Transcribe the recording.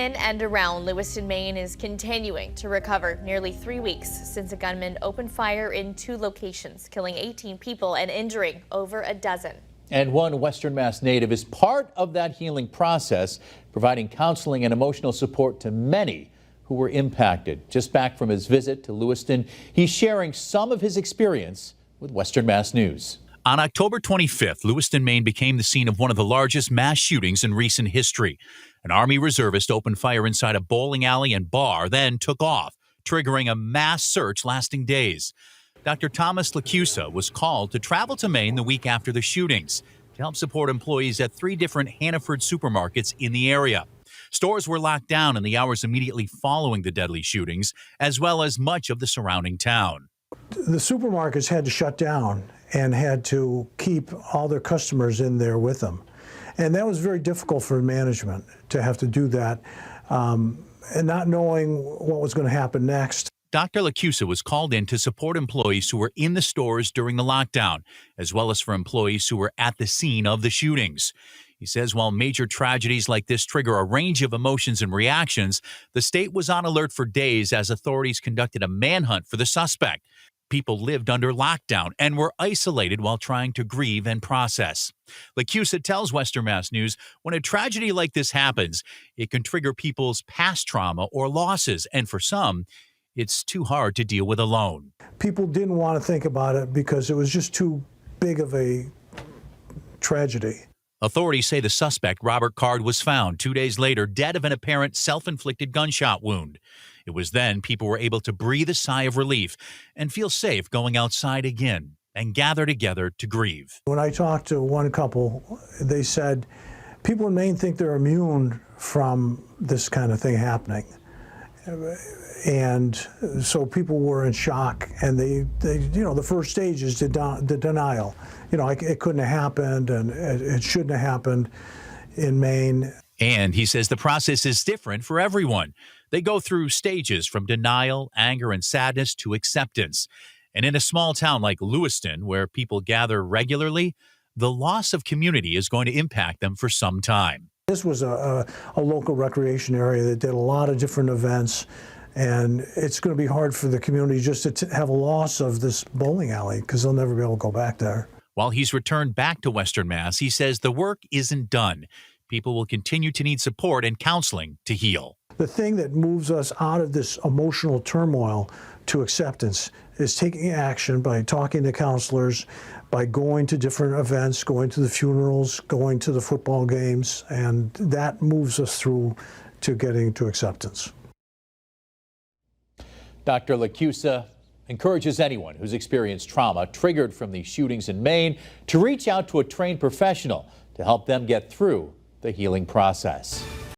In and around Lewiston, Maine is continuing to recover nearly 3 weeks since a gunman opened fire in 2 locations, killing 18 people and injuring over a dozen. And one Western Mass native is part of that healing process, providing counseling and emotional support to many who were impacted. Just back from his visit to Lewiston, he's sharing some of his experience with Western Mass News. On October 25th, Lewiston, Maine became the scene of one of the largest mass shootings in recent history. An Army reservist opened fire inside a bowling alley and bar, then took off, triggering a mass search lasting days. Dr. Thomas Lacusa was called to travel to Maine the week after the shootings to help support employees at 3 different Hannaford supermarkets in the area. Stores were locked down in the hours immediately following the deadly shootings, as well as much of the surrounding town. The supermarkets had to shut down and had to keep all their customers in there with them. And that was very difficult for management to have to do that, and not knowing what was going to happen next. Dr. Lacusa was called in to support employees who were in the stores during the lockdown, as well as for employees who were at the scene of the shootings. He says while major tragedies like this trigger a range of emotions and reactions, the state was on alert for days as authorities conducted a manhunt for the suspect. People lived under lockdown and were isolated while trying to grieve and process. Lacusa tells Western Mass News when a tragedy like this happens, it can trigger people's past trauma or losses, and for some, it's too hard to deal with alone. People didn't want to think about it because it was just too big of a tragedy. Authorities say the suspect, Robert Card, was found 2 days later dead of an apparent self-inflicted gunshot wound. It was then people were able to breathe a sigh of relief and feel safe going outside again and gather together to grieve. When I talked to one couple, they said people in Maine think they're immune from this kind of thing happening. And so people were in shock, and they the first stage is the denial. It couldn't have happened, and it shouldn't have happened in Maine. And he says the process is different for everyone. They go through stages from denial, anger, and sadness to acceptance. And in a small town like Lewiston, where people gather regularly, the loss of community is going to impact them for some time. This was a local recreation area that did a lot of different events, and it's going to be hard for the community just to have a loss of this bowling alley because they'll never be able to go back there. While he's returned back to Western Mass, he says the work isn't done. People will continue to need support and counseling to heal. The thing that moves us out of this emotional turmoil to acceptance is taking action by talking to counselors, by going to different events, going to the funerals, going to the football games, and that moves us through to getting to acceptance. Dr. Lacusa encourages anyone who's experienced trauma triggered from these shootings in Maine to reach out to a trained professional to help them get through the healing process.